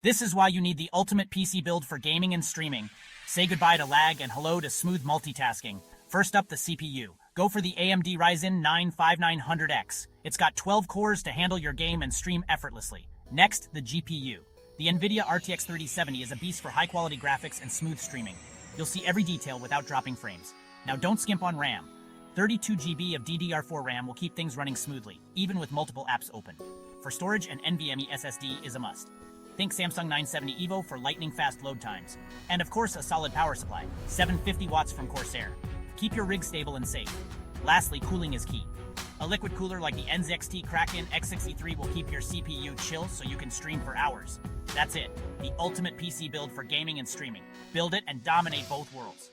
This is why you need the ultimate PC build for gaming and streaming. Say goodbye to lag and hello to smooth multitasking. First up, the CPU. Go for the AMD Ryzen 9 5900X. It's got 12 cores to handle your game and stream effortlessly. Next, the GPU. The NVIDIA RTX 3070 is a beast for high-quality graphics and smooth streaming. You'll see every detail without dropping frames. Now don't skimp on RAM. 32 GB of DDR4 RAM will keep things running smoothly, even with multiple apps open. For storage, an NVMe SSD is a must. Think Samsung 970 EVO for lightning-fast load times. And of course, a solid power supply, 750 watts from Corsair. Keep your rig stable and safe. Lastly, cooling is key. A liquid cooler like the NZXT Kraken X63 will keep your CPU chill so you can stream for hours. That's it, the ultimate PC build for gaming and streaming. Build it and dominate both worlds.